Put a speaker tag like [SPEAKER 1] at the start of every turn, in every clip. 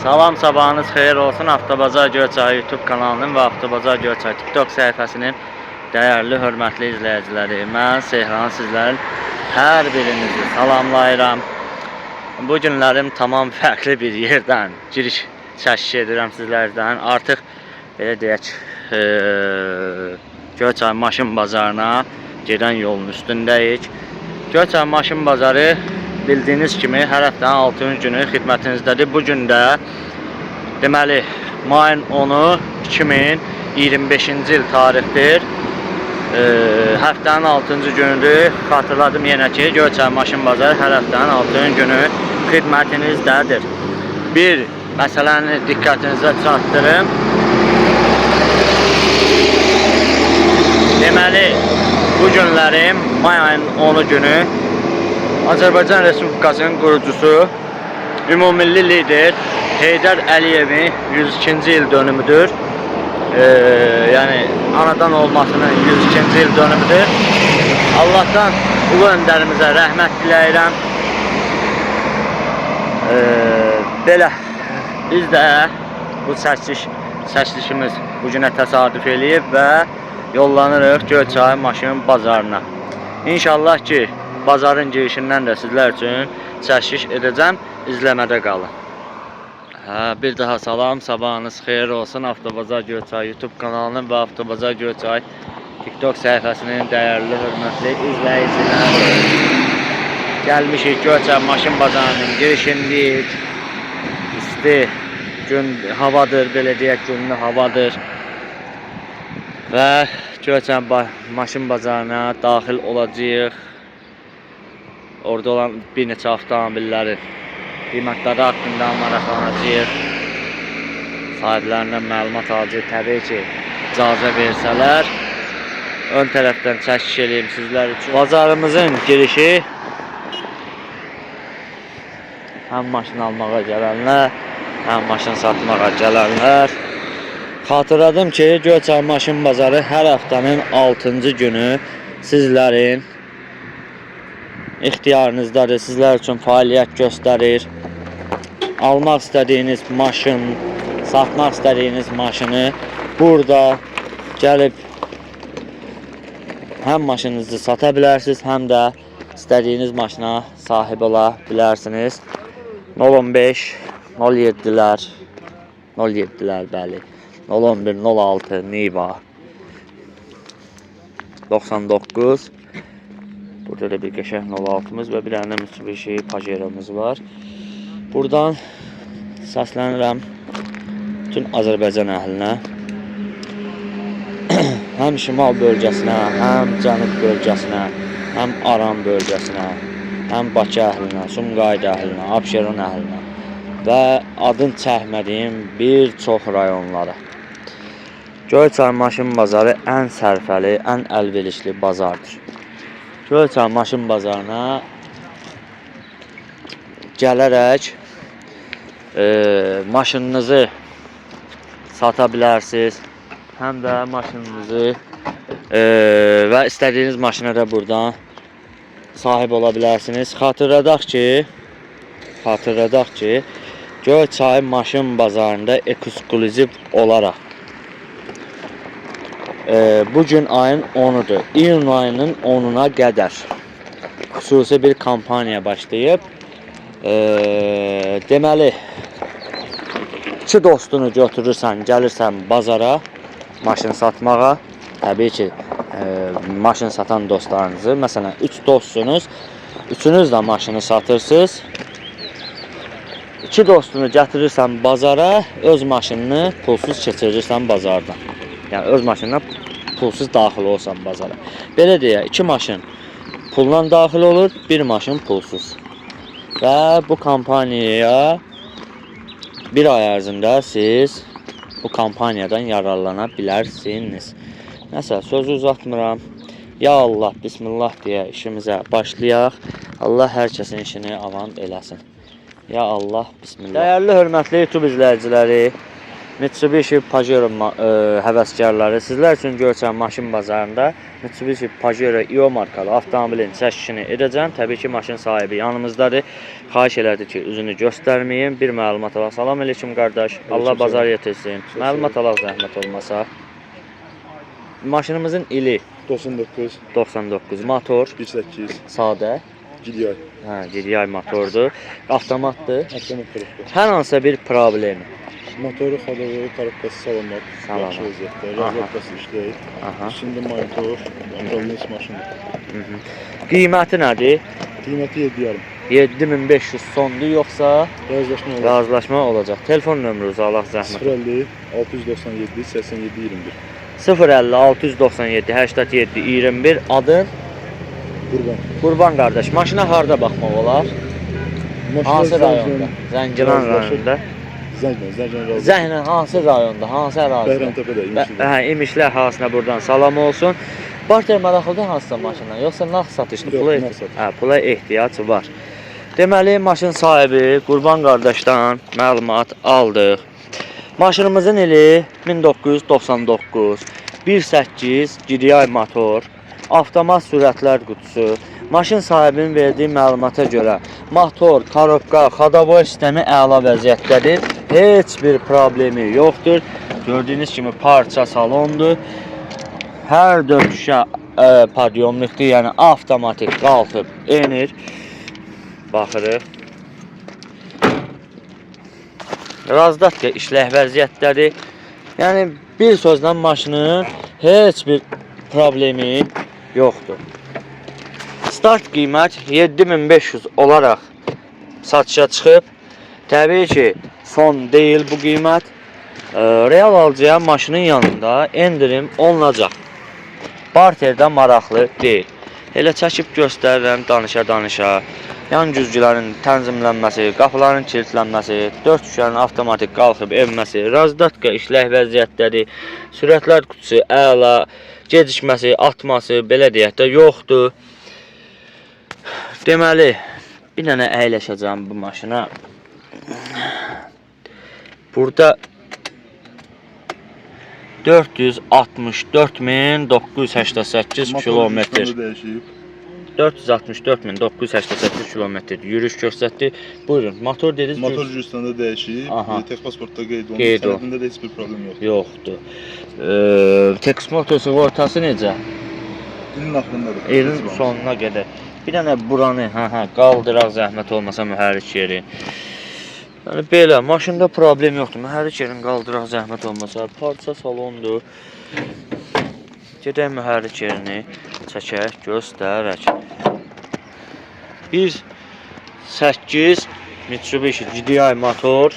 [SPEAKER 1] Salam, sabahınız xeyir olsun. Avtobazar Göyçay YouTube kanalının və Avtobazar Göyçay TikTok səhifəsinin dəyərli, hörmətli izləyiciləri. Mən Sehran sizlərin hər birinizi salamlayıram. Bu günlərim tamam fərqli bir yerdən giriş çəkiş edirəm sizlərdən. Artıq belə deyək, Göyçay maşın bazarına gedən yolun üstündəyik. Göyçay maşın bazarı bildiyiniz kimi hər həftənin 6-cı günü xidmətinizdədir. Bu gün də deməli mayın 10-u 2025-ci il tarixdir. Həftənin 6-cı günüdür. Xatırladım yenə ki, Göyçay maşın bazarı hər həftənin 6-cı günü xidmətinizdədir. Bir məsələni diqqətinizə çatdırım. Deməli, bu günlərim may ayının 10-u günü Azərbaycan Respublikasının qurucusu, ümumilli lider Heydər Əliyevin 102-ci il dönümüdür. Yəni anadan olmasının 102-ci il dönümüdür. Allah'tan ulu öndərimizə rəhmət diləyirəm. Belə biz də bu çəkilişimiz bu günə təsadüf eləyib və yollanırıq Göyçay maşın bazarına. İnşallah ki bazarın girişindən də sizlər üçün çəkiliş edəcəm. İzləmədə qalın. Bir daha salam, sabahınız xeyir olsun. Avtobazar Göyçay YouTube kanalının və Avtobazar Göyçay TikTok səhifəsinin dəyərli, hörmətli izləyiciləri. Gəlmişik Göyçay maşın bazarının girişindəyik. İsti gün havadır, belə deyək, günlü havadır. Və Göyçay maşın bazarına daxil olacağıq. Orada olan bir neçə avtomobillərin qiymətləri haqqında maraqlanacağıq. Sahiblərindən məlumat alacağıq. Təbii ki, icazə versələr ön tərəfdən çəkiş edeyim sizlər üçün. Bazarımızın girişi həm maşın almağa gələnlər, həm maşın satmağa gələnlər. Xatırladım ki, Göyçay maşın bazarı hər həftənin 6-cı günü sizlərin ixtiyarınızdadır, sizlər üçün fəaliyyət göstərir. Almaq istədiyiniz maşın, satmaq istədiyiniz maşını burada gəlib həm maşınınızı sata bilərsiniz, həm də istədiyiniz maşına sahib ola bilərsiniz. 015 07'lər 07'lər bəli. 011 06 Niva 99. Burada da bir qəşəng 06'mız və bir dənə Mitsubishi Pajero'muz var. Buradan səslənirəm bütün Azərbaycan əhlinə. Həm şimal bölgəsinə, həm cənub bölgəsinə, həm Aran bölgəsinə, həm Bakı əhlinə, Sumqayıt əhlinə, Abşeron əhlinə və adın çəkmədiyim bir çox rayonlara. Göyçay maşın bazarı ən sərfəli, ən əlverişli bazardır. Göyçay maşın bazarına gələrək maşınınızı sata bilərsiniz, həm də maşınınızı və istədiyiniz maşına da buradan sahib ola bilərsiniz. Xatırladaq ki, Göyçay maşın bazarında eksklüziv olaraq bugün ayın 10'udur. İyun ayının 10'una qədər xüsusi bir kampanya başlayıb. Deməli, iki dostunu götürürsən, gəlirsən bazara maşın satmağa. Təbii ki, maşın satan dostlarınızı, məsələn 3 dostsunuz, üçünüz də maşını satırsınız. 2 dostunu gətirirsən bazara, öz maşınını pulsuz keçirirsən bazardan. Yəni öz maşınına pulsuz daxil olsan bazara. Belə deyə, 2 maşın pulla daxil olur, 1 maşın pulsuz. Və bu kampaniyaya bir ay ərzində siz bu kampaniyadan yararlana bilərsiniz. Nəsə, sözü uzatmıram. Ya Allah, bismillah deyə işimizə başlayaq. Allah hər kəsin işini avan eləsin. Ya Allah, bismillah. Dəyərli, hörmətli YouTube izləyiciləri, Mitsubishi Pajero həvəskarları sizlər üçün Göyçay maşın bazarında Mitsubishi Pajero Io markalı avtomobilin çəkişini edəcəm. Təbii ki, maşın sahibi yanımızdadır. Xahiş elədi ki, üzünü göstərməyin. Bir məlumat alaq. Salam aleyküm qardaş. Allah bazar yetirsin. Məlumat alaq zəhmət olmasa. Maşınımızın ili 99 motor
[SPEAKER 2] 1.8
[SPEAKER 1] sadə
[SPEAKER 2] GDI.
[SPEAKER 1] GDI motordur. Avtomatdır.
[SPEAKER 2] Avtomatdır.
[SPEAKER 1] Hər hansı bir problemi.
[SPEAKER 2] Motoru, xadavayı, tarifkası salamat.
[SPEAKER 1] Salamat.
[SPEAKER 2] Yaxşı vəziyyətdə. Razıqası işləyir. İçində monitor, kontrolünüz maşındır.
[SPEAKER 1] Qiyməti nədir?
[SPEAKER 2] Qiyməti 7,5.
[SPEAKER 1] 7500 sondur yoxsa
[SPEAKER 2] Razılaşma olur.
[SPEAKER 1] razılaşma olacaq. Telefon nömrünüzü alaq zəhmət.
[SPEAKER 2] 050 697 87 21.
[SPEAKER 1] 050 697 87 21 adın
[SPEAKER 2] Qurban.
[SPEAKER 1] Qurban qardaş. Maşına harda baxmaq olar? Hansı rayonda? Zəngilan rayonunda.
[SPEAKER 2] Zəngilən.
[SPEAKER 1] Zəhlə hansı rayonda? Hansı ərazidə?
[SPEAKER 2] Bəhramtəpədə, İmişlidə.
[SPEAKER 1] İmişli əhalisinə buradan salam olsun. Barter maraqlıdır hansısa maşına, yoxsa nağd satışlı
[SPEAKER 2] Yox,
[SPEAKER 1] pula
[SPEAKER 2] nağd satış.
[SPEAKER 1] pula ehtiyac var. Deməli, maşın sahibi Qurban qardaşdan məlumat aldıq. Maşınımızın ili 1999, 1.8 GDI motor, avtomat sürətlər qutusu. Maşın sahibinin verdiyi məlumata görə motor, korobka, xadavoy sistemi əla vəziyyətdədir. Heç bir problemi yoxdur. Gördüyünüz kimi parça salondur. Hər döşə podyomluqdur, yəni avtomatik qalxıb enir. Baxırıq. Razdatka işlək vəziyyətdədir. Yəni bir sözlə maşının heç bir problemi yoxdur. Start qiymət 7500 olaraq satışa çıxıb. Təbii ki, son deyil bu qiymət. Real alıcıya maşının yanında endirim olunacaq. Barterdə maraqlı deyil. Elə çəkib göstərirəm danışa-danışa. Yan güzgülərin tənzimlənməsi, qapıların kilidlənməsi, 4 şüşənin avtomatik qalxıb enməsi, razdatka işlək vəziyyətdədir. Sürətlər qutusu əla, gecikməsi, atması belə deyək də yoxdur. Deməli, bir dənə əyləşəcəm bu maşına. Burada 464.988 kilometr. 464.988 kilometr yürüyüş göstərdi. Buyurun, motor dediniz.
[SPEAKER 2] Motor Gürcüstanda dəyişib. Tex pasportda qeyd olunub. Sənədində də heç bir problem yoxdur.
[SPEAKER 1] Yoxdur. Tex motor sığortası necə?
[SPEAKER 2] İlin axırındadır.
[SPEAKER 1] İlin sonuna qədər. Bir dənə buranı, qaldıraq zəhmət olmasa mühərrik yeri. Yəni belə, maşında problem yoxdur. Mühərrik yerini qaldıraq zəhmət olmasa. Parça salondur. Gedək mühərrik yerini çəkək, göstərək. 1.8 Mitsubishi GDI motor.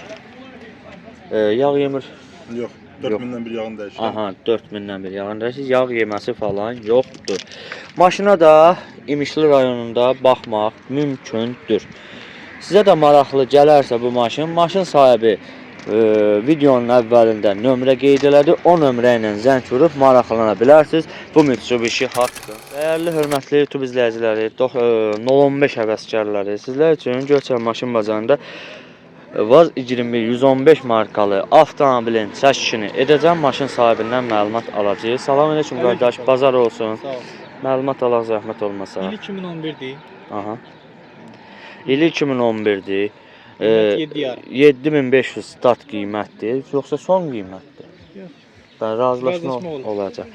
[SPEAKER 1] Yağ yemir.
[SPEAKER 2] Yox, 4000-dən bir yağın dəyişir.
[SPEAKER 1] 4000-dən bir yağın dəyişir. Yağ yeməsi falan yoxdur. Maşına da İmişli rayonunda baxmaq mümkündür. Sizə də maraqlı gələrsə bu maşın sahibi videonun əvvəlində nömrə qeyd elədi. O nömrə ilə zəng vurub maraqlana bilərsiniz bu Mitsubishi haqqında. Dəyərli, hörmətli YouTube izləyiciləri, 015 həvəskarları, sizlər üçün Göyçay maşın bazarında Vaz 21115 markalı avtomobilin çəkişini edəcəm. Maşın sahibindən məlumat alacağıq. Salam aleyküm qardaş, bazar olsun.
[SPEAKER 3] Sağ ol.
[SPEAKER 1] Məlumat alaq zəhmət olmasa.
[SPEAKER 3] İl 2011'dir.
[SPEAKER 1] İli 2011'dir. 7500 start qiymətdir, yoxsa son qiymətdir?
[SPEAKER 3] Yox.
[SPEAKER 1] Razılaşma olacaq.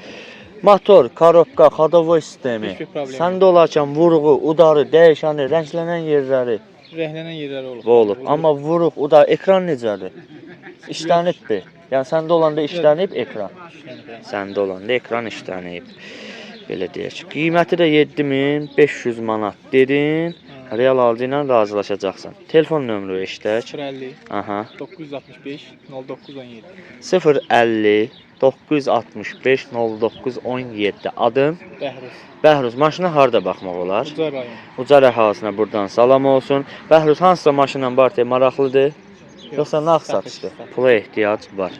[SPEAKER 1] Motor, korobka, xadavoy sistemi. Səndə olarkən vuruğu, udarı, dəyişəni, rənglənən yerləri
[SPEAKER 3] Rənglənən yerləri olub.
[SPEAKER 1] olub. Amma vuruq, udar, ekran necədir? İşlənibdir. Yəni səndə olanda işlənib ekran. Səndə olanda ekran işlənib. Belə deyək. Qiyməti də 7500 manat dedin. Real alıcı ilə razılaşacaqsan. Telefon nömrə işlək.
[SPEAKER 3] 050 965 0917.
[SPEAKER 1] 050 965 0917. Adın?
[SPEAKER 3] Bəhruz.
[SPEAKER 1] Bəhruz. Maşına harda baxmaq olar?
[SPEAKER 3] Ucar rayon.
[SPEAKER 1] Ucar əhalisinə buradan salam olsun. Bəhruz hansısa maşınla Barter maraqlıdır? Yoxsa nağd satışdır? Pula ehtiyac var.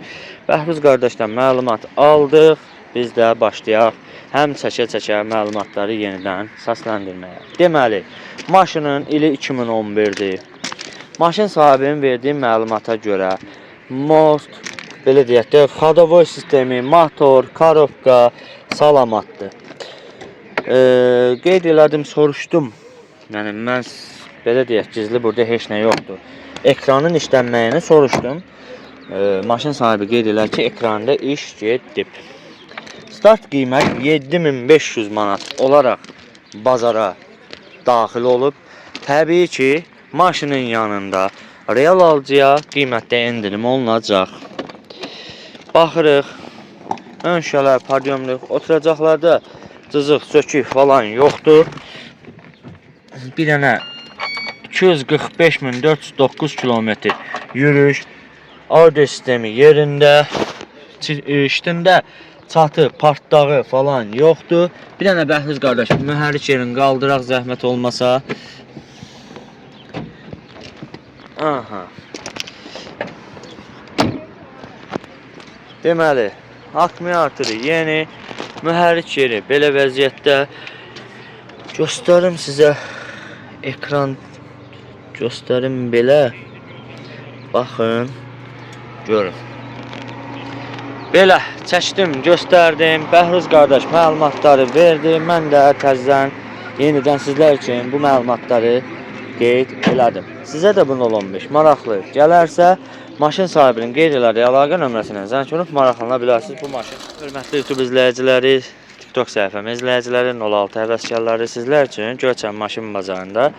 [SPEAKER 1] Bəhruz qardaşdan məlumat aldıq. Biz də başlayaq həm çəkə-çəkə məlumatları yenidən səsləndirməyə. Deməli, maşının ili 2011-dir. Maşın sahibinin verdiyi məlumata görə most belə deyək də, xadavoy sistemi, motor, korobka salamatdır. Qeyd elədim, soruşdum. Yəni mən belə deyək, gizli burada heç nə yoxdur. Ekranın işlənməyini soruşdum. Maşın sahibi qeyd edir ki, ekranda iş gedib. Start qiymət 7500 manat olaraq bazara daxil olub. Təbii ki, maşının yanında real alıcıya qiymətdə endirim olunacaq. Baxırıq. Ön şələr, podyumluq, oturacaqlarda cızıq, sökük falan yoxdur. Bir dənə 245.409 kilometr yürüyüş. Audio sistemi yerində. İştində çatı, partdağı falan yoxdur. Bir dənə bəhliz qardaş, mühərrik yerini qaldıraq zəhmət olmasa. Aha. Deməli, akkumulatoru yeni, mühərrik yeri belə vəziyyətdə. Göstərim sizə, ekran göstərim belə. Baxın, görün. Belə çəkdim, göstərdim. Bəhruz qardaş məlumatları verdi. Mən də təzədən yenidən sizlər üçün bu məlumatları qeyd elədim. Sizə də bunu 15 maraqlı gələrsə, maşın sahibinin qeyd elədiyi əlaqə nömrəsindən zəng vurub maraqlana bilərsiniz bu maşın. Hörmətli YouTube izləyiciləri, TikTok səhifəmi izləyiciləri, 06 həvəskarları sizlər üçün Göyçay maşın bazarında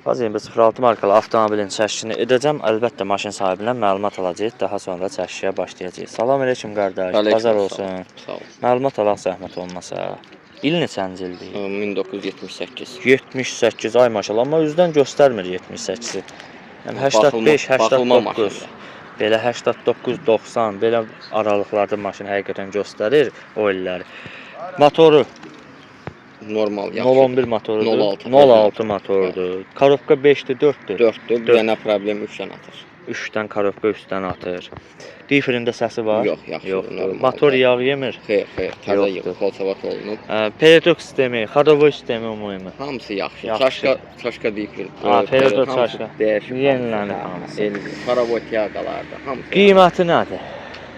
[SPEAKER 1] Fazil 06 markalı avtomobilin çəkişini edəcəm. Əlbəttə maşın sahibindən məlumat alacağıq. Daha sonra çəkişə başlayacağıq. Salam əleykum qardaş. Bazar olsun.
[SPEAKER 2] Sağ ol.
[SPEAKER 1] Məlumat alaq zəhmət olmasa. İl neçənci ildir?
[SPEAKER 2] 1978.
[SPEAKER 1] 78 ay maşallah, amma üzdən göstərmir 78-i. Yəni 85, 89. Belə 89, 90 belə aralıqlarda maşın həqiqətən göstərir o illəri. Motoru
[SPEAKER 2] Normal, yaxşı.
[SPEAKER 1] 011 motorudur. 06 motorudur. Korobka 5-dir, 4-dür.
[SPEAKER 2] 4-dür. Bir dənə problem 3-dən atır.
[SPEAKER 1] 3-dən korobka üstdən atır. Diferində səsi var?
[SPEAKER 2] Yox, yaxşı.
[SPEAKER 1] Yoxdur. Motor yağ yemir?
[SPEAKER 2] Xeyr, təzə yığ, polsavat olunub.
[SPEAKER 1] Periodok sistemi, xadavoy sistemi ümumi.
[SPEAKER 2] Hamısı yaxşı.
[SPEAKER 1] Yaxşı.
[SPEAKER 2] Çaşka difir.
[SPEAKER 1] Periodok çaşka.
[SPEAKER 2] Dəyişib.
[SPEAKER 1] Yenilənib hamısı.
[SPEAKER 2] Karavot yağalarda hamısı.
[SPEAKER 1] Qiyməti nədir?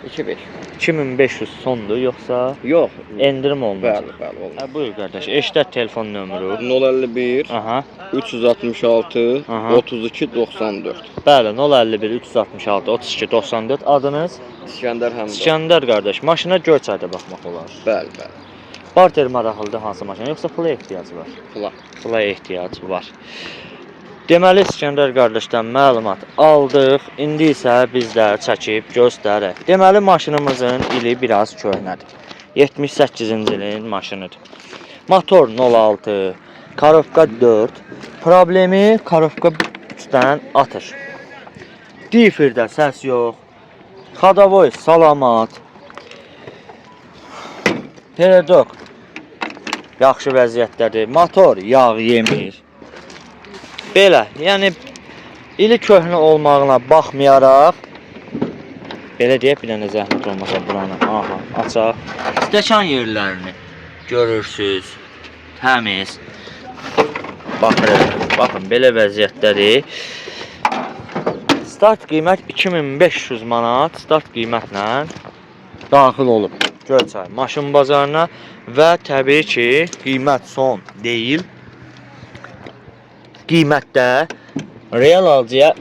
[SPEAKER 2] 2.5.
[SPEAKER 1] 2500 sondur yoxsa
[SPEAKER 2] Yox.
[SPEAKER 1] endirim olunacaq?
[SPEAKER 2] Bəli, olunur.
[SPEAKER 1] Buyur qardaş, eşidət telefon nömrü.
[SPEAKER 2] 051
[SPEAKER 1] Aha.
[SPEAKER 2] 366
[SPEAKER 1] Aha.
[SPEAKER 2] 32 94.
[SPEAKER 1] Bəli, 051 366 32 94 adınız?
[SPEAKER 2] İskəndər Həmidov.
[SPEAKER 1] İskəndər qardaş, maşına Göyçayda baxmaq olar.
[SPEAKER 2] Bəli.
[SPEAKER 1] Barter maraqlıdır hansı maşına, yoxsa pula ehtiyacı var?
[SPEAKER 2] Pula.
[SPEAKER 1] Pula ehtiyacı var. Deməli İskəndər qardaşdan məlumat aldıq. İndi isə bizlər çəkib göstərək. Deməli maşınımızın ili biraz köhnədir. 78-ci ilin maşınıdır. Motor 06, korobka 4. Problemi korobka 3-dən atır. Difirdə səs yox. Xadavoy salamat. Periodok yaxşı vəziyyətdədir. Motor yağ yemir. Belə, yəni ili köhnə olmağına baxmayaraq belə deyək, bir dənə zəhmət olmasa buranı. Aha, açaq. Stəkan yerlərini görürsüz. Təmiz. Baxın, belə vəziyyətdədir. Start qiymət 2500 manat. Start qiymətlə daxil olub Göyçay maşın bazarına və təbii ki, qiymət son deyil. Qiymətdə real alıcıya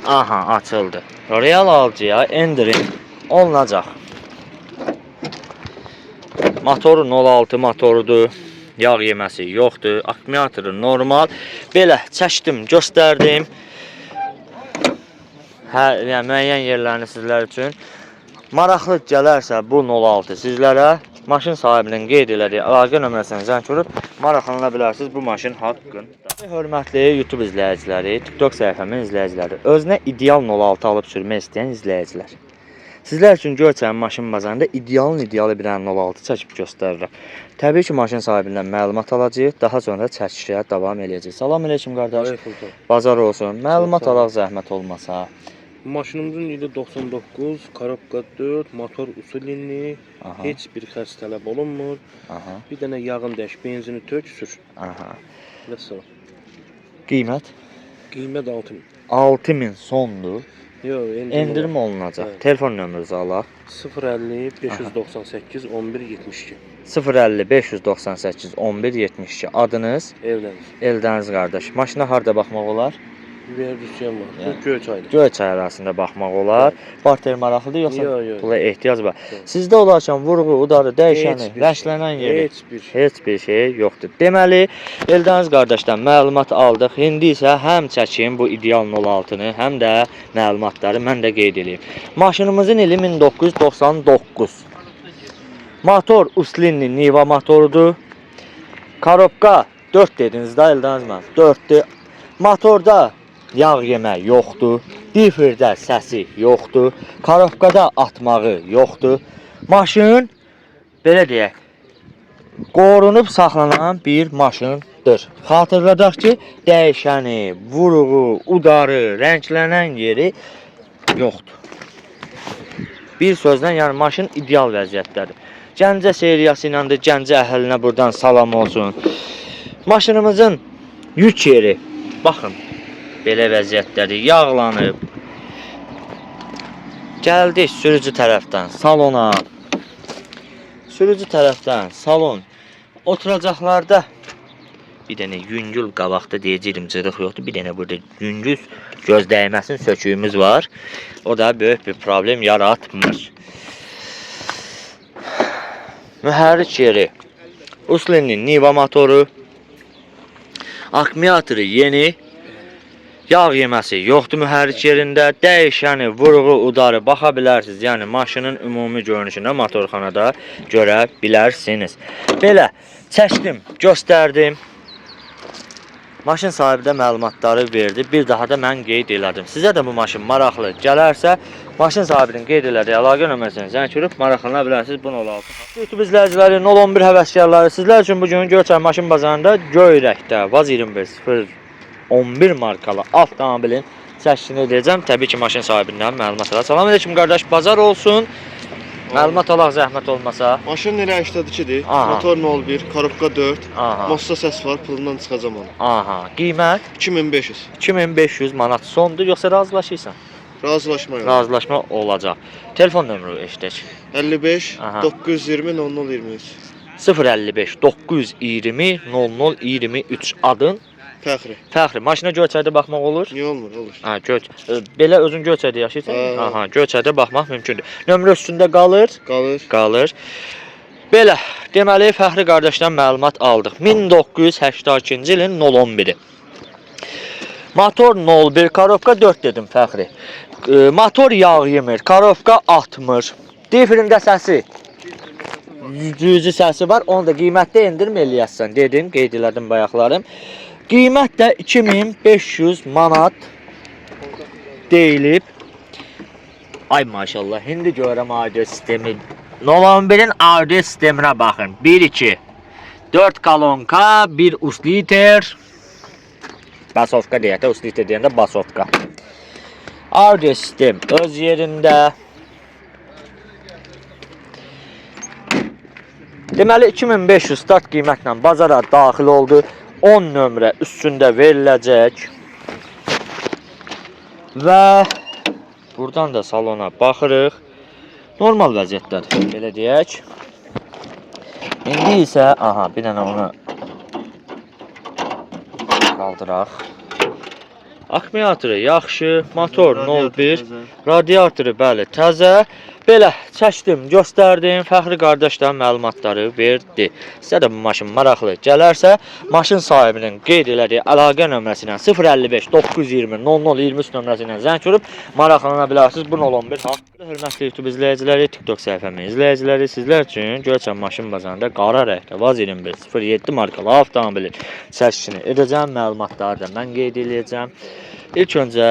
[SPEAKER 1] aha açıldı. Real alıcıya endirim olunacaq. Motoru 06 motorudur. Yağ yeməsi yoxdur. Akkumulatoru normal. Belə çəkdim, göstərdim. Yəni müəyyən yerlərini sizlər üçün maraqlı gələrsə bu 06 sizlərə maşın sahibinin qeyd elədiyi əlaqə nömrəsini zəng vurub maraqlana bilərsiniz bu maşın haqqında. Hörmətli YouTube izləyiciləri, TikTok səhifəmin izləyiciləri, özünə ideal 06 alıb sürmək istəyən izləyicilər. Sizlər üçün Göyçay maşın bazarında ideal bir dənə 06 çəkib göstərirəm. Təbii ki, maşın sahibindən məlumat alacağıq, daha sonra çəkişə davam edəcəyik. Salam əleykum qardaş. Bazar olsun. Məlumat alaq zəhmət olmasa.
[SPEAKER 4] Maşınımızın ili 99, korobka 4, motor usulinli, heç bir xərc tələb olunmur. Bir dənə yağın dəş, benzini tök sür.
[SPEAKER 1] Aha.
[SPEAKER 4] Nəsə?
[SPEAKER 1] Qiymət?
[SPEAKER 4] Qiymət 6000.
[SPEAKER 1] 6000 sondur.
[SPEAKER 4] Yox,
[SPEAKER 1] Endirim olunacaq.
[SPEAKER 4] Evet.
[SPEAKER 1] Telefon nömrənizi alaq.
[SPEAKER 4] 050 598 11 72.
[SPEAKER 1] 050 598 11 72. Adınız?
[SPEAKER 4] Evləniz.
[SPEAKER 1] Eldəniz qardaş. Maşına harda baxmaq olar?
[SPEAKER 4] Verdiysəm var.
[SPEAKER 1] Yəni.
[SPEAKER 4] Göyçayda.
[SPEAKER 1] Göyçay arasında baxmaq olar. Barter maraqlıdır yoxsa
[SPEAKER 4] Yox.
[SPEAKER 1] pula ehtiyac var.
[SPEAKER 4] Yox.
[SPEAKER 1] Sizdə olarkən vurğu, udarı, dəyişəni,
[SPEAKER 4] Heç bir
[SPEAKER 1] rəşlənən
[SPEAKER 4] şey,
[SPEAKER 1] yeri
[SPEAKER 4] Heç bir şey.
[SPEAKER 1] yoxdur. Deməli, Eldəniz qardaşdan məlumat aldıq. İndi isə həm çəkim bu ideal 06-nı, həm də məlumatları mən də qeyd edeyim. Maşınımızın ili 1999. Motor Uslinli Niva motorudur. Korobka 4 dediniz də Eldəniz mənim. 4-dür. Motorda yağ yemək yoxdur. Difirdə səsi yoxdur. Korobkada atmağı yoxdur. Maşın belə deyək, qorunub saxlanan bir maşındır. Xatırladaq ki, dəyişəni, vuruğu, udarı, rənglənən yeri yoxdur. Bir sözlə, yəni maşın ideal vəziyyətdədir. Gəncə seriyası ilə də Gəncə əhəlinə buradan salam olsun. Maşınımızın yük yeri, baxın, belə vəziyyətdədir, yağlanıb. Gəldik sürücü tərəfdən salona. Sürücü tərəfdən salon. Oturacaqlarda bir dənə yüngül qabaqda deyəcəyim cırıq yoxdur. Bir dənə burada yüngül göz dəyməsin söküyümüz var. O da böyük bir problem yaratmır. Mühərrik yeri. Uslinli Niva motoru. Akkumulatoru yeni. Yağ yeməsi yoxdur mühərrik yerində. Dəyişəni, vuruğu, udarı baxa bilərsiniz. Yəni maşının ümumi görünüşünə motorxanada görə bilərsiniz. Belə çəkdim, göstərdim. Maşın sahibi də məlumatları verdi. Bir daha da mən qeyd elədim. Sizə də bu maşın maraqlı gələrsə, maşın sahibinin qeyd elədiyi əlaqə nömrəsini zəng vurub maraqlana bilərsiniz. Bunu olaraq. YouTube izləyiciləri, 011 həvəskarları, sizlər üçün bu gün Göyçay maşın bazarında Göyrəkdə Vaz 21011 markalı avtomobilin çəkisini edəcəm. Təbii ki, maşın sahibindən məlumat alaq. Salam aleyküm qardaş, bazar olsun. Məlumat alaq zəhmət olmasa.
[SPEAKER 2] Maşın elə 82-dir.
[SPEAKER 1] Aha.
[SPEAKER 2] Motor 01, korobka 4.
[SPEAKER 1] Aha.
[SPEAKER 2] Mossa səs var, pulundan çıxacam onu.
[SPEAKER 1] Aha, qiymət
[SPEAKER 2] 2500.
[SPEAKER 1] 2500 manat sondur, yoxsa razılaşırsan?
[SPEAKER 2] Razılaşma yox.
[SPEAKER 1] Razılaşma olacaq. Telefon nömrə eşidək.
[SPEAKER 2] 55
[SPEAKER 1] Aha.
[SPEAKER 2] 920 0023.
[SPEAKER 1] 055 920 0023 adın
[SPEAKER 2] Fəxri.
[SPEAKER 1] Fəxri. Maşına Göyçayda baxmaq olur?
[SPEAKER 2] Niyə olmur? Olur.
[SPEAKER 1] Ha, belə özün Göyçayda yaşayırsan?
[SPEAKER 2] Hə.
[SPEAKER 1] Aha, Göyçayda baxmaq mümkündür. Nömrə üstündə qalır?
[SPEAKER 2] Qalır.
[SPEAKER 1] Qalır. Belə, deməli Fəxri qardaşdan məlumat aldıq. 1982-ci ilin 011-i. Motor 01, korobka 4 dedim Fəxri. Motor yağ yemir, korobka atmır. Difirində səsi cüzi səsi var. Onu da qiymətdə endirim eləyəsən dedim, qeyd elədim bayaqlarım. Qiymət də 2500 manat deyilib. Ay maşallah, indi görəm audio sistemi. 011-in audio sisteminə baxın. 1 2 4 kolonka, 1 usliter. Basovka deyək də, usliter deyəndə basovka. Audio sistem öz yerində. Deməli 2500 start qiymətlə bazara daxil oldu. 10 nömrə üstündə veriləcək. Və buradan da salona baxırıq. Normal vəziyyətdədir, belə deyək. İndi isə, aha, bir dənə onu qaldıraq. Akkumulatoru yaxşı, motor 01, radiatoru bəli təzə. Belə çəkdim, göstərdim, Fəxri qardaşdan məlumatları verdi. Sizə də bu maşın maraqlı gələrsə, maşın sahibinin qeyd elədiyi əlaqə nömrəsi ilə 055 920 0023 nömrəsi ilə zəng vurub maraqlana bilərsiniz. Bu 011 haqqında. Hörmətli YouTube izləyiciləri, TikTok səhifəmin izləyiciləri, sizlər üçün Göyçay maşın bazarında qara rəngdə Vaz 2107 markalı avtomobilin çəkisini edəcəm, məlumatları da mən qeyd eləyəcəm. İlk öncə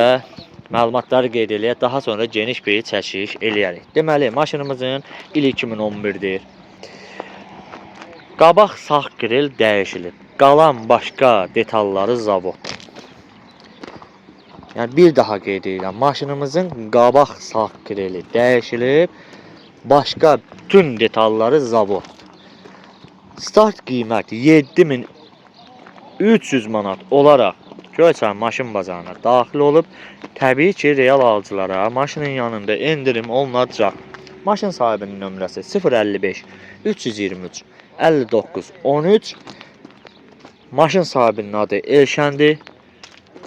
[SPEAKER 1] məlumatları qeyd eləyək, daha sonra geniş bir çəkiş eləyərik. Deməli, maşınımızın ili 2011-dir. Qabaq sağ qril dəyişilib. Qalan başqa detalları zavod. Yəni bir daha qeyd edirəm, maşınımızın qabaq sağ qrili dəyişilib. Başqa bütün detalları zavod. Start qiymət 7300 manat olaraq Göyçay maşın bazarına daxil olub, təbii ki, real alıcılara maşının yanında endirim olunacaq. Maşın sahibinin nömrəsi 055 323 59 13. Maşın sahibinin adı Elşəndir.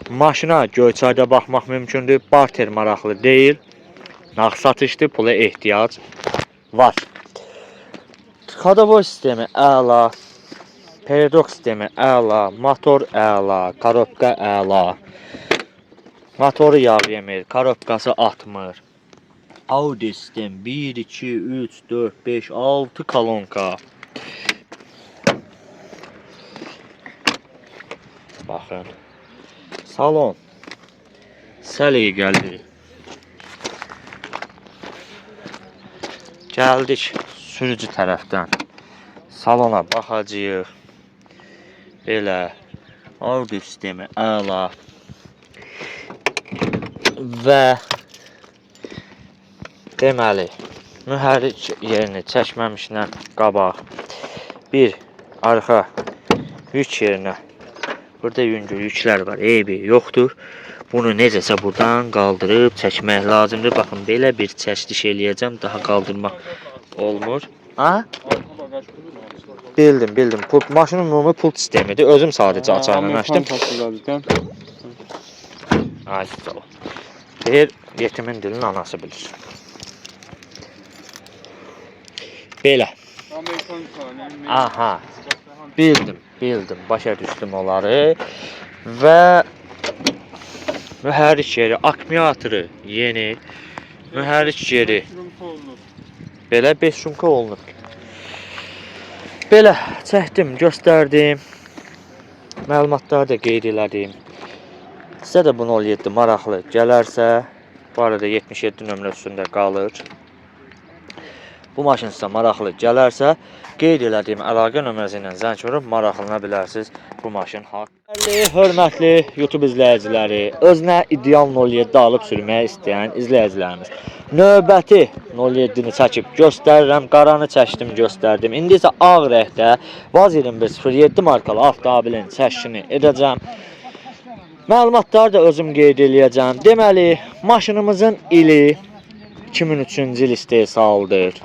[SPEAKER 1] Maşına Göyçayda baxmaq mümkündür. Barter maraqlı deyil. Nağd satışdır, pula ehtiyac var. Xadavoy sistemi əla. Periodok sistemi əla. Motor əla. Korobka əla. Motoru yağ yemir. Korobkası atmır. Audi sistem 1, 2, 3, 4, 5, 6 kolonka. Baxın. Salon. Səliqəli. Gəldik sürücü tərəfdən. Salona baxacağıq. Belə Audi sistemi əla. Və deməli, mühərrik yerini çəkməmişlə qabaq. Bir arxa yük yerinə. Burada yüngül yüklər var, eybi yoxdur. Bunu necəsə buradan qaldırıb çəkmək lazımdır. Baxın, belə bir çəkiliş eləyəcəm. Daha qaldırmaq olmur. Ha? Bildim. Maşının ümumi pult sistemidir. Özüm sadəcə açarını açdım. Ay, sağ ol. Bir yetimin dilinin anası bilir. Belə. Aha. Bildim. Başa düşdüm onları. Və mühərrik yeri, akkumulatoru yeni. Mühərrik yeri belə 5 şunka olunub. Belə çəkdim, göstərdim. Məlumatları da qeyd elədim. Sizə də bunu 07 maraqlı gələrsə, bu arada 77 nömrə üstündə qalır. Bu maşın sizə maraqlı gələrsə, qeyd elədiyim əlaqə nömrəsi ilə zəng vurub maraqlana bilərsiniz bu maşın haqqında. Hörmətli YouTube izləyiciləri, özünə ideal 07 alıb sürməyə istəyən izləyicilərimiz, növbəti 07-ni çəkib göstərirəm, qaranı çəkdim, göstərdim. İndi isə ağ rəngdə Vaz 2107 markalı avtomobilin çəkişini edəcəm. Məlumatları da özüm qeyd eləyəcəm. Deməli, maşınımızın ili 2003-cü il istehsaldır.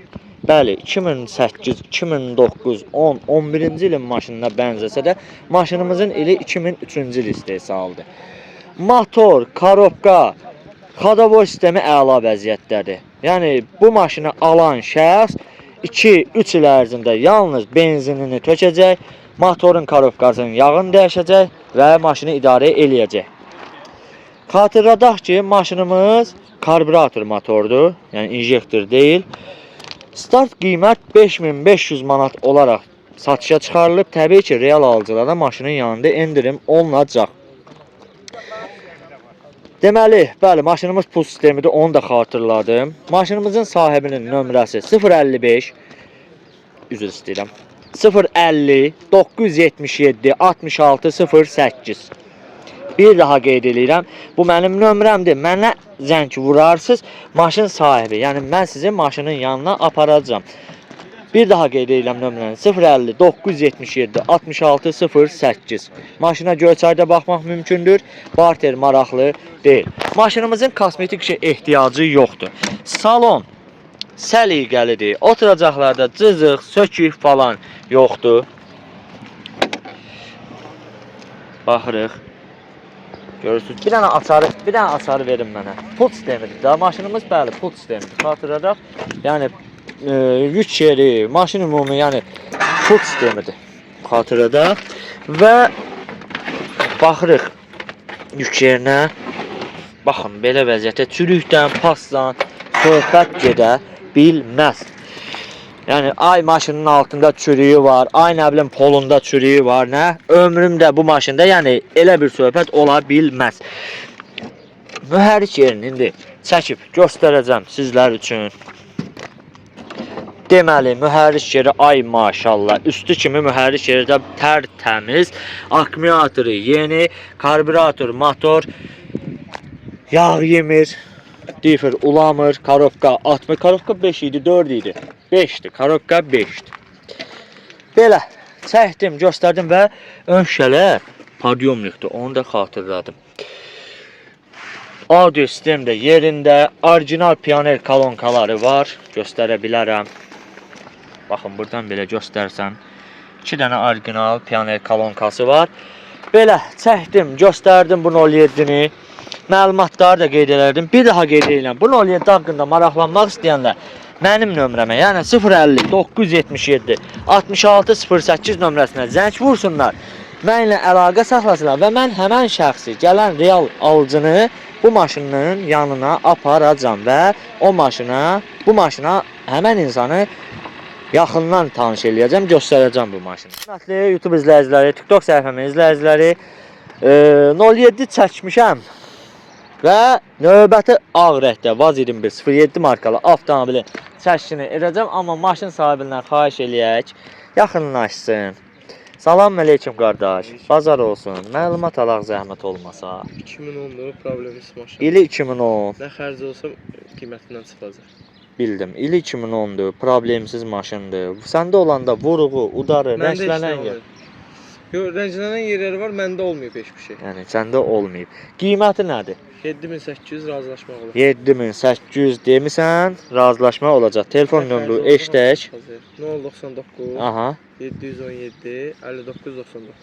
[SPEAKER 1] Bəli, 2008, 2009, 10, 11-ci ilin maşınına bənzəsə də maşınımızın ili 2003-cü il istehsaldır. Motor, korobka, xadavoy sistemi əla vəziyyətdədir. Yəni, bu maşını alan şəxs 2-3 il ərzində yalnız benzinini tökəcək, motorun korobkasının yağını dəyişəcək və maşını idarə eləyəcək. Xatırladaq ki, maşınımız karburator motordur, yəni injektor deyil. Start qiymət 5500 manat olaraq satışa çıxarılıb. Təbii ki, real alıcılara maşının yanında endirim olunacaq. Deməli, bəli, maşınımız pul sistemidir, onu da xatırladım. Maşınımızın sahibinin nömrəsi 055, üzr istəyirəm, 050 977 66 08. Bir daha qeyd edirəm, bu mənim nömrəmdir. Mənə zəng vurarsınız, maşın sahibi, yəni mən sizi maşının yanına aparacağam. Bir daha qeyd edirəm nömrəni 050 977 66 08. Maşına Göyçayda baxmaq mümkündür. Barter maraqlı deyil. Maşınımızın kosmetik işə ehtiyacı yoxdur. Salon səliqəlidir. Oturacaqlarda cızıq, sökük falan yoxdur. Baxırıq. Görürsünüz. Bir dənə açarı verin mənə. Pult sistemidir da. Maşınımız bəli pult sistemidir. Xatırladaq. Yəni yük yeri, maşın ümumi, yəni pult sistemidir. Xatırladaq. Və baxırıq yük yerinə. Baxın, belə vəziyyətdə çürükdən, pasdan söhbət gedə bilməz. Yəni, ay maşının altında çürüyü var, ay nə bilim polunda çürüyü var, nə? Ömrümdə bu maşında, yəni elə bir söhbət ola bilməz. Mühərrik yerini indi çəkib göstərəcəm sizlər üçün. Deməli, mühərrik yeri ay maşallah, üstü kimi mühərrik yeri də tərtəmiz, akkumulatoru yeni, karburator, motor yağ yemir, difer ulamır, korobka atmır, korobka 5 idi, 4 idi, 5'di, korobka 5'di. Belə çəkdim, göstərdim və ön şüşələr Podyomnikdir. Onu da xatırladım. Audio sistem də yerində. Orijinal Pioneer kolonkaları var. Göstərə bilərəm. Baxın, buradan belə göstərsəm. 2 dənə orijinal Pioneer kolonkası var. Belə çəkdim, göstərdim bu 07-ni. Məlumatları da qeyd edirdim. Bir daha qeyd edirəm. Bu 07 haqqında maraqlanmaq istəyənlər mənim nömrəmə, yəni 050 977 66 08 nömrəsinə zəng vursunlar. Mənimlə əlaqə saxlasınlar və mən həmən şəxsi, gələn real alıcını bu maşının yanına aparacam və o maşına, bu maşına həmən insanı yaxından tanış eləyəcəm, göstərəcəm bu maşını. Hörmətli YouTube izləyiciləri, TikTok səhifəmin izləyiciləri, 07 çəkmişəm və növbəti ağ rəngdə Vaz 2107 markalı avtomobilin çəkişini edəcəm, amma maşın sahibindən xahiş eləyək, yaxınlaşsın. Salam əleykum qardaş, bazar olsun, məlumat alaq zəhmət olmasa.
[SPEAKER 4] 2010'da problemsiz maşın.
[SPEAKER 1] İli 2010,
[SPEAKER 4] Nə xərc olsa qiymətindən çıxacaq.
[SPEAKER 1] bildim, ili 2010'dur, problemsiz maşındır. Səndə olanda vuruğu, udarı,
[SPEAKER 4] Məndə
[SPEAKER 1] rənglənən yer.
[SPEAKER 4] Yox, rənglənən yerləri var, məndə olmayıb heç bir şey.
[SPEAKER 1] Yəni səndə olmayıb. Qiyməti nədir?
[SPEAKER 4] 7800 razılaşmaq olar.
[SPEAKER 1] 7800 demisən, razılaşma olacaq. Telefon nömrə eşdək.
[SPEAKER 4] 099
[SPEAKER 1] Aha.
[SPEAKER 4] 717 5999.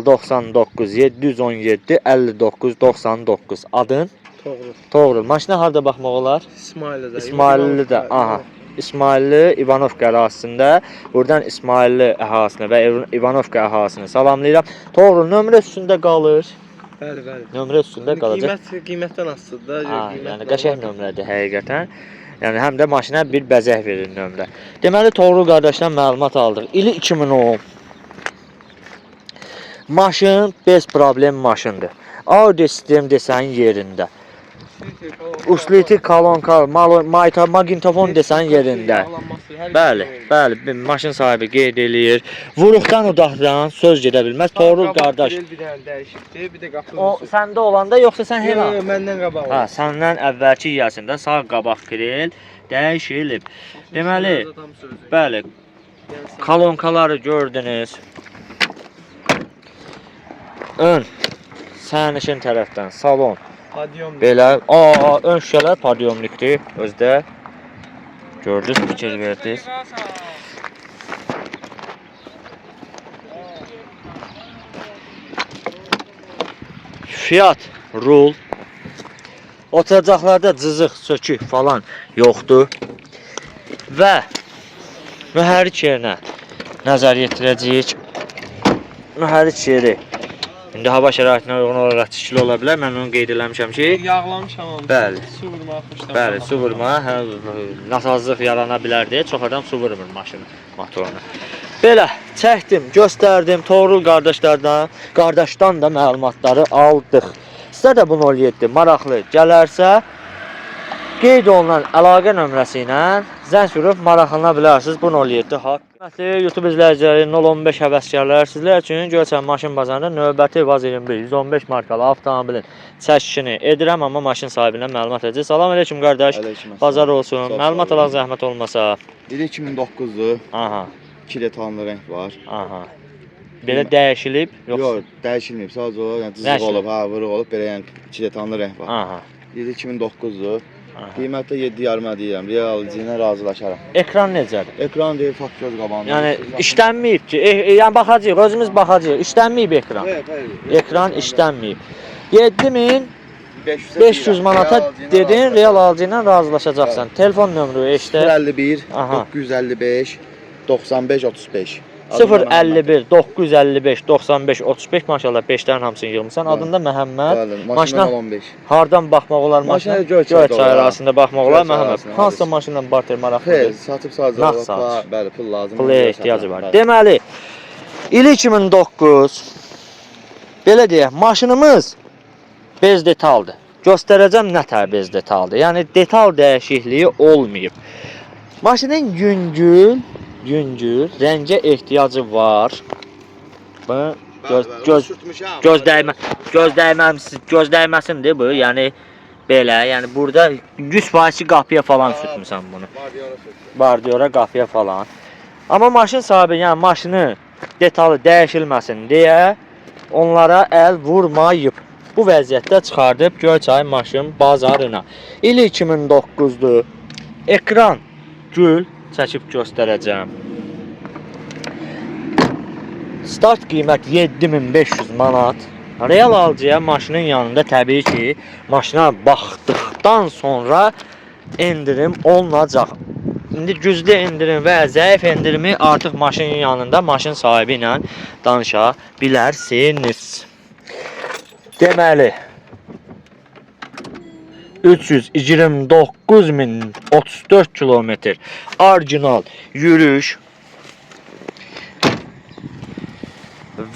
[SPEAKER 1] 099 717 59 99. Adın?
[SPEAKER 4] Toğrul.
[SPEAKER 1] Toğrul. Maşına harda baxmaq olar?
[SPEAKER 4] İsmail'də.
[SPEAKER 1] İsmailli də. Aha. İsmailli İvanovka ərazisində. Buradan İsmailli əhalisini və İvanovka əhalisini salamlayıram. Toğrul, nömrə üstündə qalır.
[SPEAKER 4] Bəli, bəli.
[SPEAKER 1] Nömrə üstündə qalacaq.
[SPEAKER 4] Qiymətdən asılıdır da.
[SPEAKER 1] Yəni qəşəng nömrədir həqiqətən. Yəni həm də maşına bir bəzək verir nömrə. Deməli Toğrul qardaşdan məlumat aldıq. İli 2010. Maşın bez problem maşındır. Audio sistem desən yerində. Usliti kolonka, magnitofon desən yerində. Bəli, bəli, maşın sahibi qeyd eləyir. Vuruqdan udaqdan söz gedə bilməz. Toğrul qardaş.
[SPEAKER 4] Bir dənə dəyişibdi, bir də qapı.
[SPEAKER 1] O səndə olanda yoxsa sən
[SPEAKER 4] Yox,
[SPEAKER 1] helal?
[SPEAKER 4] yox, məndən qabaq.
[SPEAKER 1] Ha, səndən əvvəlki yiyəsində sağ qabaq kril dəyişilib. Deməli, bəli, kolonkaları gördünüz. Ön sərnişin tərəfdən salon.
[SPEAKER 4] Podyom.
[SPEAKER 1] Belə, ön şüşələr podyomlikdir özdə. Gördünüz, fikir verdiniz. Fiyat, rul. Oturacaqlarda cızıq, sökük falan yoxdur. Və mühərrik yerinə nəzər yetirəcəyik. Mühərrik yeri İndi hava şəraitinə uyğun olaraq tikili ola bilər. Mən onu qeyd eləmişəm ki,
[SPEAKER 3] Yağlamışam onu.
[SPEAKER 1] Bəli.
[SPEAKER 3] Su vurmağa xoşlanıram.
[SPEAKER 1] bəli, su vurma, nasazlıq yarana bilər deyə çox adam su vurmur maşının motoruna. Belə çəkdim, göstərdim. Toğrul qardaşdan da məlumatları aldıq. Sizə də bu 07 maraqlı gələrsə, qeyd olunan əlaqə nömrəsi ilə zəng vurub maraqlana bilərsiniz bu 07 haqq. Hörmətli YouTube izləyiciləri, 015 həvəskarlar, sizlər üçün Göyçay maşın bazarında növbəti Vaz 21 115 markalı avtomobilin çəkişini edirəm, amma maşın sahibindən məlumat edəcək. Salam əleykum qardaş.
[SPEAKER 2] Əleykum.
[SPEAKER 1] Bazar olsun.
[SPEAKER 2] Çox
[SPEAKER 1] Məlumat
[SPEAKER 2] sağ olun.
[SPEAKER 1] alaq zəhmət olmasa.
[SPEAKER 2] İli 2009'dur.
[SPEAKER 1] Aha,
[SPEAKER 2] 2 detallı renk var.
[SPEAKER 1] aha. Belə dəyişilib, yoxsa?
[SPEAKER 2] Yox, dəyişilməyib. Sadəcə olaraq yəni cızıq
[SPEAKER 1] Dəyişilib.
[SPEAKER 2] olub, ha, vuruq olub belə yəni 2 detallı renk var.
[SPEAKER 1] Aha.
[SPEAKER 2] İli 2009'dur.
[SPEAKER 1] Aha.
[SPEAKER 2] Qiymətdə 7,5 deyirəm. Real alıcı ilə razılaşaram.
[SPEAKER 1] Ekran necədir?
[SPEAKER 2] Ekran deyil, fakt göz qabağında.
[SPEAKER 1] Yəni işlənməyib ki, yəni baxacağıq, özümüz baxacağıq. İşlənməyib ekran. Ekran işlənməyib. 7500 manata dedin, real alıcı ilə razılaşacaqsan. Telefon nömrə eşdə.
[SPEAKER 2] 051
[SPEAKER 1] Aha.
[SPEAKER 2] 955 95 35.
[SPEAKER 1] 051 955 95 35 maşallah 5-lərin hamısını yığmısan. Adında Məhəmməd.
[SPEAKER 2] Bəli,
[SPEAKER 1] Maşına
[SPEAKER 2] maşına 15.
[SPEAKER 1] hardan baxmaq olar maşına?
[SPEAKER 2] Maşına Göyçayda
[SPEAKER 1] Göyçay
[SPEAKER 2] olar.
[SPEAKER 1] arasında baxmaq olar
[SPEAKER 2] Göyçay
[SPEAKER 1] Məhəmməd.
[SPEAKER 2] arasında,
[SPEAKER 1] Hansısa
[SPEAKER 2] bəli.
[SPEAKER 1] maşınla barter
[SPEAKER 2] Xeyr,
[SPEAKER 1] maraqlıdır.
[SPEAKER 2] satıb sadəcə
[SPEAKER 1] Nağd
[SPEAKER 2] olaraq
[SPEAKER 1] satış.
[SPEAKER 2] bəli, pul lazım.
[SPEAKER 1] Pula ehtiyacı var. Deməli, il 2009 belə deyək, maşınımız bez detaldır. Göstərəcəm nətər bez detaldır. Yəni detal dəyişikliyi olmayıb. Maşının yüngül rəngə ehtiyacı var. Bu gözdəyməsindir bu. Yəni belə, yəni burada 100% qapıya falan sürtmüsən bunu. Bardiyora qapıya falan. Amma maşın sahibi, yəni maşını detalı dəyişilməsin deyə onlara əl vurmayıb. Bu vəziyyətdə çıxardıb Göyçay maşın bazarına. İl 2009-dur. Ekran gül çəkib göstərəcəm. Start qiymət 7500 manat. Real alıcıya maşının yanında təbii ki, maşına baxdıqdan sonra endirim olunacaq. İndi güclü endirim və zəif endirimi artıq maşının yanında maşın sahibi ilə danışa bilərsiniz. Deməli 329.034 kilometr orijinal yürüyüş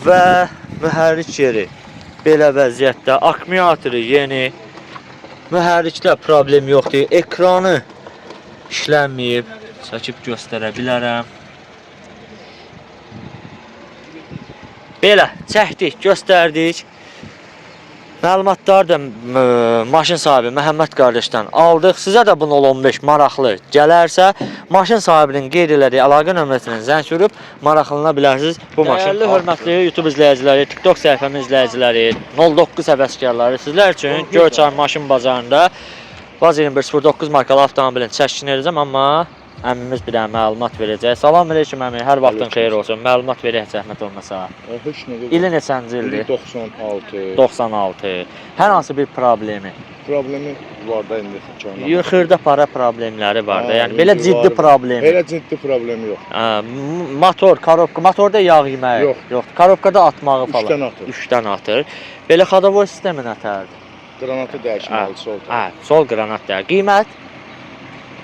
[SPEAKER 1] və mühərrik yeri belə vəziyyətdə, akkumulatoru yeni, mühərrikdə problem yoxdur, ekranı işlənməyib, çəkib göstərə bilərəm. Belə çəkdik, göstərdik. Məlumatlar da maşın sahibi Məhəmməd qardaşdan aldıq. Sizə də bu 015 maraqlı gələrsə, maşın sahibinin qeyd elədiyi əlaqə nömrəsindən zəng vurub maraqlana bilərsiniz. Bu maşın dəyərli, hörmətli YouTube izləyiciləri, TikTok səhifəmin izləyiciləri, 09 həvəskarları sizlər üçün Göyçay maşın bazarında Vaz 2109 markalı avtomobilin çəkişini edəcəm, amma əmimiz bir dənə məlumat verəcək. Salam aleyküm əmi, hər vaxtın xeyir olsun. Məlumat verək zəhmət olmasa.
[SPEAKER 2] Heç nə qədər.
[SPEAKER 1] İli neçənci ildir?
[SPEAKER 2] 96.
[SPEAKER 1] 96. Hər hansı bir problemi?
[SPEAKER 2] Problemi var da indi.
[SPEAKER 1] Xırda para problemləri var da. Yəni belə ciddi problem.
[SPEAKER 2] Elə ciddi problemi yox.
[SPEAKER 1] Motor, korobka, motorda yağ yeməyi yoxdur. Korobkada atmağı falan.
[SPEAKER 2] 3-dən atır.
[SPEAKER 1] 3-dən atır. Belə xadavoy sistemi nətərdir?
[SPEAKER 2] Qranatı dəyişməli sol tərəf.
[SPEAKER 1] Sol qranat dəyər. Qiymət?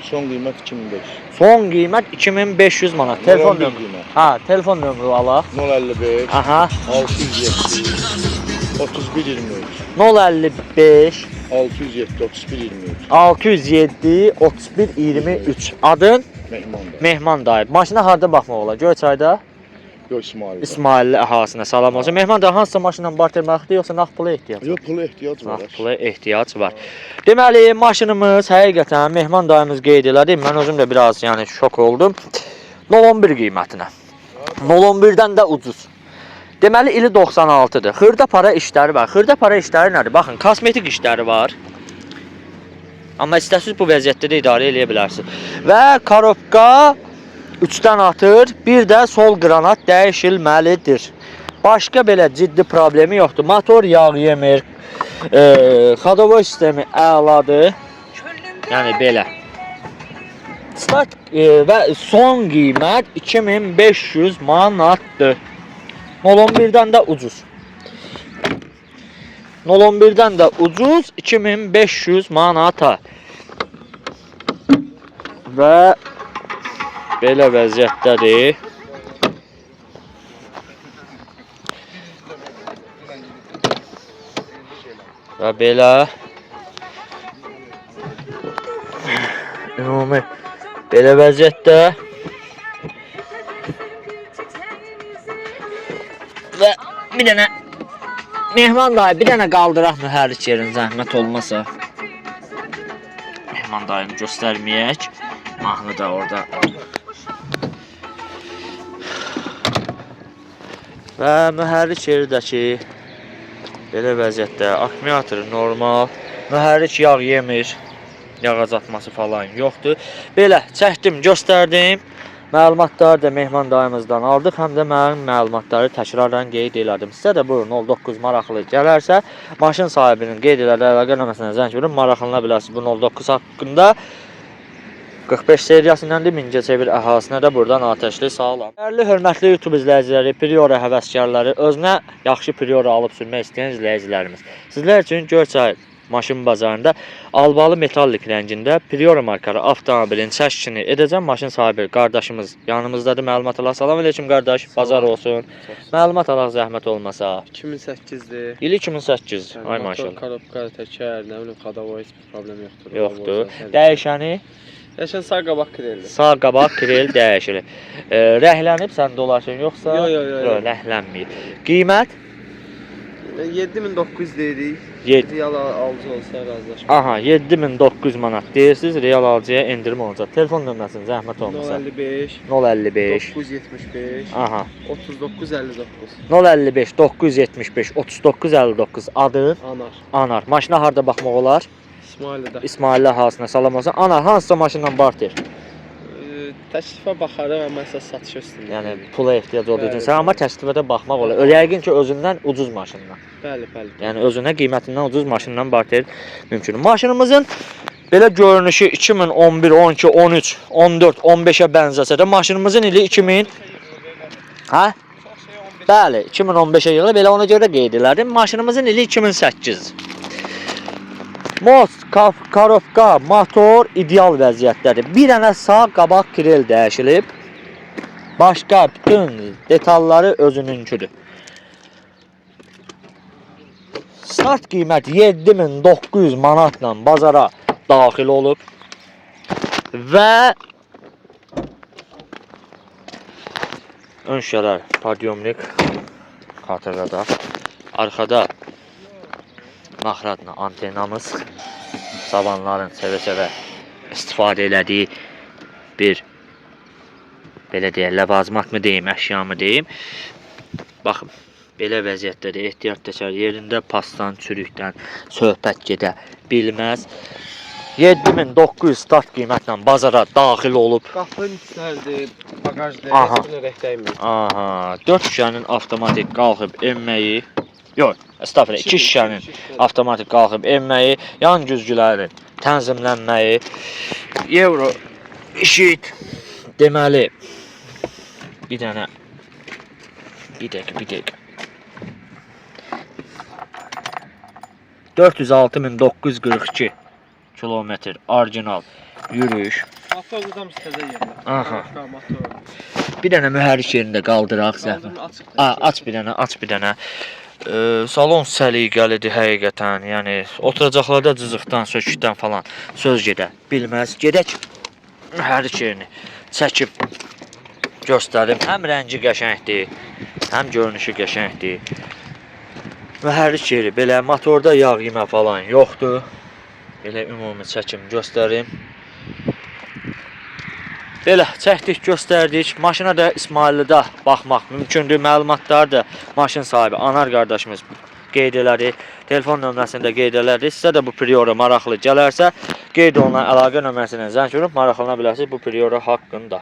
[SPEAKER 2] Son qiymət 2500.
[SPEAKER 1] Son qiymət 2500 manat. Telefon nömrü. Telefon nömrü alaq.
[SPEAKER 2] 055
[SPEAKER 1] Aha.
[SPEAKER 2] 607 31 23.
[SPEAKER 1] 055
[SPEAKER 2] 607 31 23.
[SPEAKER 1] 607 31 23. Adın?
[SPEAKER 2] Mehman da.
[SPEAKER 1] Mehman dayı. Maşına harda baxmaq olar? Göyçayda?
[SPEAKER 2] Yox İsmail.
[SPEAKER 1] İsmailli əhasinə salam olsun. Mehman da hansısa maşınla barterməkdir yoxsa nağd pula ehtiyac?
[SPEAKER 2] Yox, pula ehtiyac var.
[SPEAKER 1] Nağd pula ehtiyac var. Deməli, maşınımız həqiqətən Mehman dayımız qeyd elədi. Mən özüm də biraz yəni şok oldum. 011 qiymətinə. 011-dən də ucuz. Deməli, ili 96-dır. Xırda para işləri var. Xırda para işləri nədir? Baxın, kosmetik işləri var. Amma istəsiz bu vəziyyətdə də idarə edə bilərsiniz. Və korobka 3-dən atır, bir də sol qranat dəyişilməlidir. Başqa belə ciddi problemi yoxdur. Motor yağ yemir, xadavoy sistemi əladır. Yəni belə. Start və son qiymət 2500 manatdır. 011-dən də ucuz. 011-dən də ucuz 2500 manata. Və belə vəziyyətdədir. Və belə ümumi belə vəziyyətdə və bir dənə Mehman dayı bir dənə qaldıraq mühərrik yerin zəhmət olmasa. Mehman dayını göstərməyək. Mahnı da orada. Və mühərrik yerdəki belə vəziyyətdə akkumulatoru normal, mühərrik yağ yemir, yağ azaltması falan yoxdur. Belə çəkdim, göstərdim. Məlumatları da Mehman dayımızdan aldıq, həm də mənim məlumatları təkrardan qeyd elədim. Sizə də buyurun 09 maraqlı gələrsə, maşın sahibinin qeyd elədiyi əlaqə nömrəsinə zəng vurun, maraqlana bilərsiniz bu 09 haqqında. 45 seriyasından Mingəçevir əhasinə də buradan atəşli sağlam. Dəyərli, hörmətli YouTube izləyiciləri, Priora həvəskarları, özünə yaxşı Priora alıb sürmək istəyən izləyicilərimiz. Sizlər üçün Göyçay maşın bazarında albalı metallik rəngində Priora markalı avtomobilin çəkişini edəcəm. Maşın sahibi qardaşımız yanımızdadır. Məlumat alaq. Salam aleyküm qardaş. Bazar olsun. Məlumat alaq zəhmət olmasa.
[SPEAKER 3] 2008-dir.
[SPEAKER 1] İli 2008. Ay maşallah.
[SPEAKER 3] Korobka, təkər, nə bilim, xadavoy heç bir problem yoxdur.
[SPEAKER 1] Yoxdur. Dəyişəni?
[SPEAKER 3] Dəyişən sağ qabaq kreldir.
[SPEAKER 1] Sağ qabaq krel dəyişilir. Rəhlənib sən dolaşın yoxsa?
[SPEAKER 3] Yox.
[SPEAKER 1] Rəhlənməyib. Qiymət?
[SPEAKER 3] 7900 deyirik.
[SPEAKER 1] Yed-
[SPEAKER 3] Real alıcı olsa razılaşma.
[SPEAKER 1] Aha 7900 manat deyirsiniz, real alıcıya endirim olacaq. Telefon nömrəsini zəhmət olmasa
[SPEAKER 3] 055
[SPEAKER 1] 055
[SPEAKER 3] 975
[SPEAKER 1] aha
[SPEAKER 3] 3959.
[SPEAKER 1] 055 975 3959 adın
[SPEAKER 3] Anar.
[SPEAKER 1] Anar. Maşına harda baxmaq olar?
[SPEAKER 3] İsmail'də.
[SPEAKER 1] İsmaillə hasına salam olsun. Anar hansısa maşından barter.
[SPEAKER 3] Təklifə baxarım, amma əsas satış üstündə.
[SPEAKER 1] Yəni pula ehtiyac olduğu üçün
[SPEAKER 3] Bəli,
[SPEAKER 1] sən amma təklifə də baxmaq olar. Yəqin ki özündən ucuz maşından.
[SPEAKER 3] Bəli, bəli.
[SPEAKER 1] Yəni özünə qiymətindən ucuz maşından barter mümkündür. Maşınımızın belə görünüşü 2011, 12, 13, 14, 15-ə bənzəsə də maşınımızın ili 2000 hə? Bəli, 2015-ə yılı belə ona görə də qeyd elədim. Maşınımızın ili 2008. Most, karopka, motor ideal vəziyyətdədir. Bir dənə sağ qabaq krel dəyişilib. Başqa bütün detalları özününküdür. Start qiymət 7900 manatla bazara daxil olub. Və ön şələr podyomnik xatırladaq. Arxada maxradla antenamız, savanların sevə-sevə istifadə elədiyi bir belə deyək, ləvazimat mı deyim, əşya mı deyim. Baxın, belə vəziyyətdə də ehtiyat təkər yerində pasdan, çürükdən söhbət gedə bilməz. 7900 start qiymətlə bazara daxil olub.
[SPEAKER 3] Qapı üstlərdir, bagajdır,
[SPEAKER 1] Aha.
[SPEAKER 3] heç birinə rəhdəymi.
[SPEAKER 1] Aha, 4 şişənin avtomatik qalxıb enməyi, yox, estağfurullah, 2 şişənin avtomatik qalxıb enməyi, yan güzgülərin tənzimlənməyi, Euro işit deməli, bir dəqiqə, bir dəqiqə. 406.942 kilometr orijinal yürüyüş.
[SPEAKER 3] Motor da təzə yerdə.
[SPEAKER 1] Aha.
[SPEAKER 3] Motor.
[SPEAKER 1] Bir dənə mühərrik yerində qaldıraq zəhmət. Aç bir dənə. Salon səliqəlidir həqiqətən. Yəni oturacaqlarda cızıqdan, sökükdən falan söz gedə bilməz. Gedək mühərrik yerini çəkib göstərim. Həm rəngi qəşəngdir, həm görünüşü qəşəngdir. Mühərrik yeri belə motorda yağ yemə falan yoxdur. Belə ümumi çəkim göstərim. Belə çəkdik, göstərdik. Maşına da İsmaillidə baxmaq mümkündür. Məlumatları da maşın sahibi Anar qardaşımız qeyd elədi. Telefon nömrəsini də qeyd elədi. Sizə də bu Priora maraqlı gələrsə, qeyd olunan əlaqə nömrəsinə zəng vurub maraqlana bilərsiniz bu Priora haqqında.